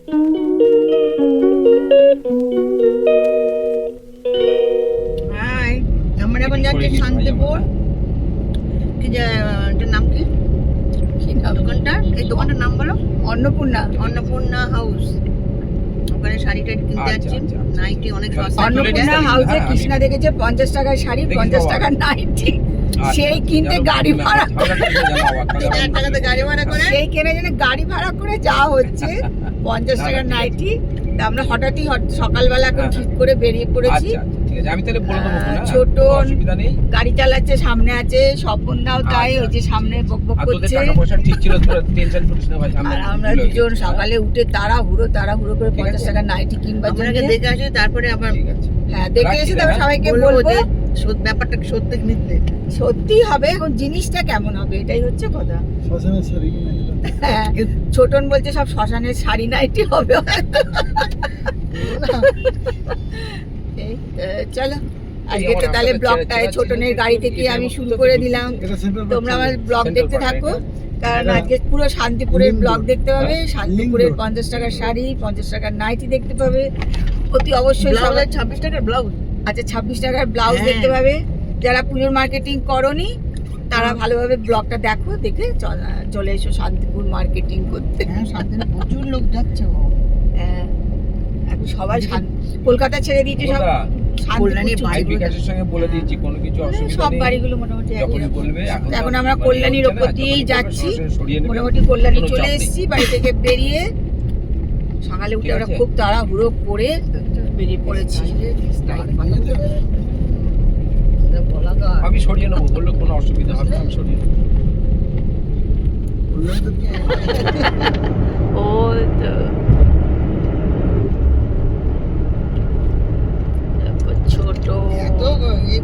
High, আমরা এখন যাচ্ছি শান্তিপুর। কি যে এটার নাম কি? দোকানটা, এই দোকানটার নাম বলো। অন্নপূর্ণা হাউস। ওখানে শাড়ি টাড়ি কিনতে যাচ্ছি। নাইটি অনেক সস্তা। অন্নপূর্ণা হাউসে কৃষ্ণা দেখেছে 50 টাকার শাড়ি, 50 টাকার নাইটি। সেই কিনতে গাড়ি ভাড়া করে, 3000 টাকাতে গাড়ি ভাড়া করে সেই কেনে জন্য গাড়ি ভাড়া করে যা হচ্ছে 50 টাকার নাইটি। তা আমরা হঠাৎই সকালবেলা এখন ঠিক করে বেরিয়ে পড়েছি। আমি তাহলে বলে দেবো না, ছোট অসুবিধা নেই। গাড়ি চালাচ্ছে, সামনে আছে স্বপনদাও, তাই ওই যে সামনে বকবক করছে। টাকা পয়সা ঠিক ছিল, তোরা টেনশন করিস না ভাই। আর আমরা দুজন সকালে উঠে তাড়াহুড়ো করে 50 টাকার নাইটি কিনবার জন্য দেখে আসি, তারপরে আবার ঠিক আছে। হ্যাঁ দেখে এসে তারপর সবাইকে বলবো ব্যাপারটা সত্যি নিতে। সত্যি হবে, এখন জিনিসটা কেমন হবে এটাই হচ্ছে কথা। শ্মশানের শাড়ি কিনে হ্যাঁ, ছোটন বলছে সব শ্মশানের শাড়ি নাইটি হবে হয়তো। এই, চলো আজকে তো তাহলে ব্লগটা ছোটনের গাড়ি থেকে আমি শুরু করে দিলাম। তোমরা আমার ব্লগ দেখতে থাকো, কারণ আজকে পুরো শান্তিপুরের ব্লগ দেখতে পাবে। শান্তিপুরের 50 টাকার শাড়ি, 50 টাকার নাইটি দেখতে পাবে অতি অবশ্যই। 26 টাকার ব্লাউজ। আচ্ছা 26 টাকার ব্লাউজ দেখতে পাবে। যারা পুজোর মার্কেটিং করনি তারা ভালোভাবে ব্লগটা দেখো, দেখে চলে এসো শান্তিপুর মার্কেটিং করতে। হ্যাঁ, শান্তিপুর প্রচুর লোক যাচ্ছে। হ্যাঁ, এখন সবাই কলকাতা ছেড়ে দিয়েছে, সব কল্যাণী ভাই বিকাশের সঙ্গে বলে দিয়েছি, কোনো কিছু অসুবিধা সব নেই। বাড়িগুলো মোটামুটি একই যখনই রকম। বলবে, এখন আমরা কল্যাণীর ওপর দিয়েই যাচ্ছি। মোটামুটি কল্যাণী চলে এসেছি, বাড়ি থেকে বেরিয়ে সকালে উঠে আমরা খুব তাড়াহুড়ো করে বেরিয়ে পড়েছি। আমি সরিয়ে নেবো, বললো কোনো অসুবিধা হবে না, আমি সরিয়ে নেবো। ও তো ছোট এত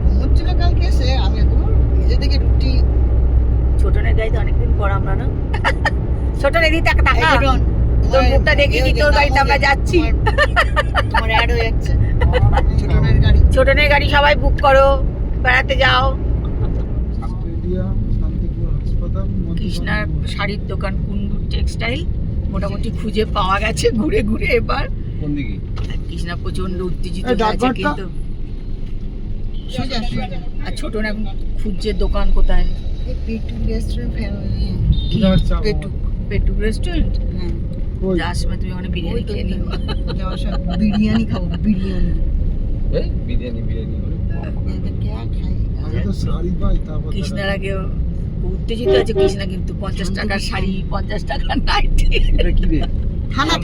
ঘুমোচ্ছিল কালকে এসে, আমি নিজে থেকে রুটি। ছোটনের গাড়িতে অনেকদিন পর আমরা না। ছোটন এদিকে টাকা তোর মুখটা দেখি কি, তোর গাড়িতে আমরা যাচ্ছি। তোমার অ্যাড হয়ে যাচ্ছে ছোটনের গাড়ি। ছোটনের গাড়ি সবাই বুক করো, বেড়াতে যাও। কৃষ্ণার শাড়ির দোকান কুন্ডু টেক্সটাইল মোটামুটি খুঁজে পাওয়া গেছে ঘুরে ঘুরে এবার। কোন দিকে? কৃষ্ণা প্রচন্ড উত্তেজিত আছে কিন্তু, আর ছোটন এখন খুঁজছে দোকান কোথায়। পেটুক রেস্টুরেন্ট, পেটুক রেস্টুরেন্ট। হ্যাঁ, যাওয়ার সময় তুমি ওখানে বিরিয়ানি খেয়ে নিও। যাওয়ার সময় বিরিয়ানি খাবো, বিরিয়ানি। এই বিরিয়ানি করে কৃষ্ণার আগে উত্তেজিত আছে কৃষ্ণা, কিন্তু 50 টাকার শাড়ি, 50 টাকার নাইটি। এটা কি রে?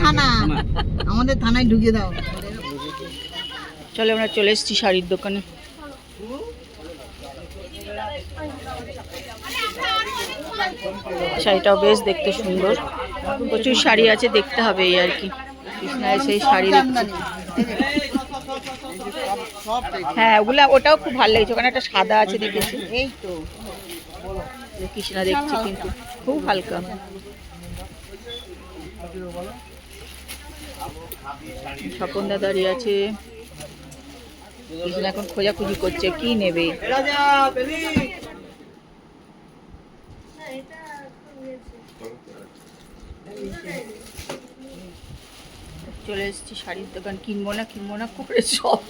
থানা আমাদের থানায় ঢুকিয়ে দাও। চলো আমরা চলে এসেছি শাড়ির দোকানে। শাড়িটাও বেশ দেখতে সুন্দর, প্রচুর শাড়ি আছে, দেখতে হবে এই আর কি। কৃষ্ণায় সেই শাড়ি দেখতে। হ্যাঁ ওটাও খুব ভালো লেগেছে, ওখানে একটা সাদা আছে দেখেছি। এই তো কৃষ্ণা দেখছি কিন্তু খুব হালকা। স্বপনদা দাঁড়িয়ে আছে, কৃষ্ণা এখন খোঁজাখুঁজি করছে কি নেবে। চলে এসেছি শাড়ির দোকান, কিনবো না করে সব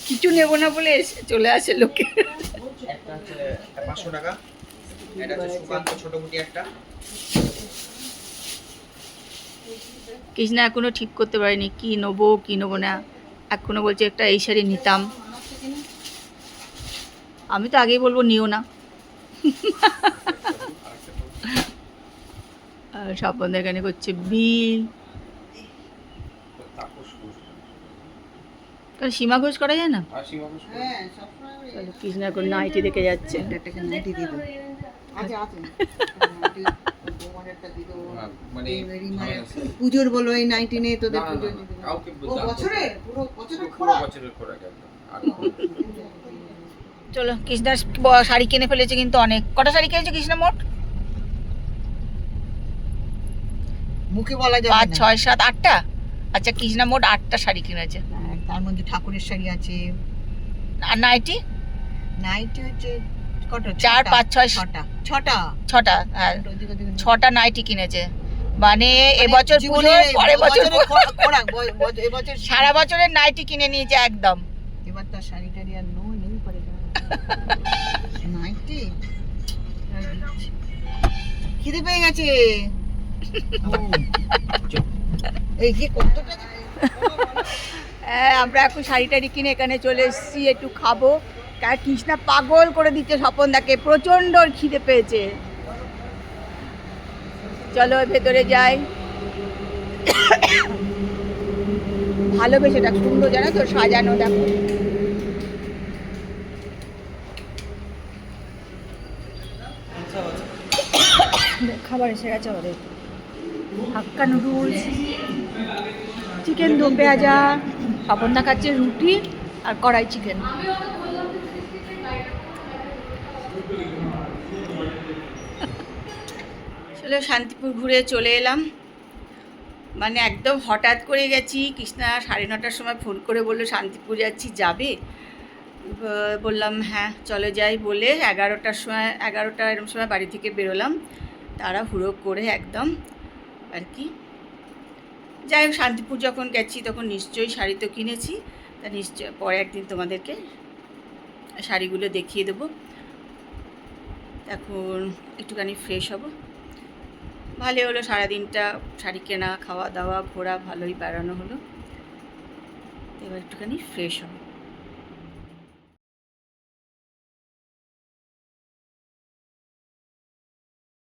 কিছু নেবো না বলে এসে চলে আসে লোকে। একটা আছে 500 টাকা, এটা আছে সুকান্ত ছোটমুটি একটা। কৃষ্ণা এখনো ঠিক করতে পারিনি কি নেবো না, এখনো বলছে একটা এই শাড়ি নিতাম। আমি তো আগেই বলবো নিও না। আর স্বপন এখানে করছে বিল। সীমা ঘোষ করা যায় না। হ্যাঁ, সবসময় চলো কৃষ্ণা এখন নাইটি দেখে যাচ্ছে। একটা নাইটি দিয়ে দাও। আছে মানে পুজোর বলো, এই নাইটি নেই তোদের পুজোর। বছরের পুরো বছরের খোরা গেল। চলো কৃষ্ণার শাড়ি কিনে ফেলেছে কিন্তু অনেক। কটা শাড়ি কিনেছে কৃষ্ণা মোট? মুখে বলা যাবে 5, 6, 7, 8টা। আচ্ছা কৃষ্ণা মোট 8টা শাড়ি কিনেছে। তার মধ্যে ঠাকুরের শাড়ি আছে। আর নাইটি হচ্ছে কটা? 4, 5, 6, 6টা। 6টা। হ্যাঁ 6টা নাইটি কিনেছে। মানে এবছর পুজো, পরের বছর এবছর সারা বছরের নাইটি কিনে নিয়েছে একদম। এবার তার শাড়ি টাড়ি আর নেই পরে নাইটি খিদে পেয়ে গেছে। এই যে কতটা হ্যাঁ, আমরা এখন শাড়ি টাড়ি কিনে এখানে চলে এসেছি, একটু খাবো। কার কৃষ্ণা পাগল করে দিচ্ছে স্বপনদাকে, প্রচণ্ড খিদে পেয়েছে। চলো ভেতরে যাই। ভালোবেসে এটা সুন্দর, জানো তো, সাজানো দেখো। খাবার এসে গেছে আমাদের, হাক্কা নুডলস, চিকেন দো পেঁয়াজা, স্বপনদা খাচ্ছে রুটি আর কড়াই চিকেন। চলো শান্তিপুর ঘুরে চলে এলাম। মানে একদম হঠাৎ করে গেছি। কৃষ্ণা 9:30টার সময় ফোন করে বললো শান্তিপুর যাচ্ছি, যাবে? বললাম হ্যাঁ চলে যাই বলে 11টা এরকম সময় বাড়ি থেকে বেরোলাম, তারা হুড়ো করে একদম আর কি। যাই হোক, শান্তিপুর যখন গেছি তখন নিশ্চয়ই শাড়ি তো কিনেছি, তা নিশ্চয় পরে একদিন তোমাদেরকে শাড়িগুলো দেখিয়ে দেবো। এখন একটুখানি ফ্রেশ হব। ভালো হলো, সারাদিনটা শাড়ি কেনা, খাওয়া দাওয়া, ঘোরা, ভালোই বেড়ানো হলো। এবার একটুখানি ফ্রেশ হব।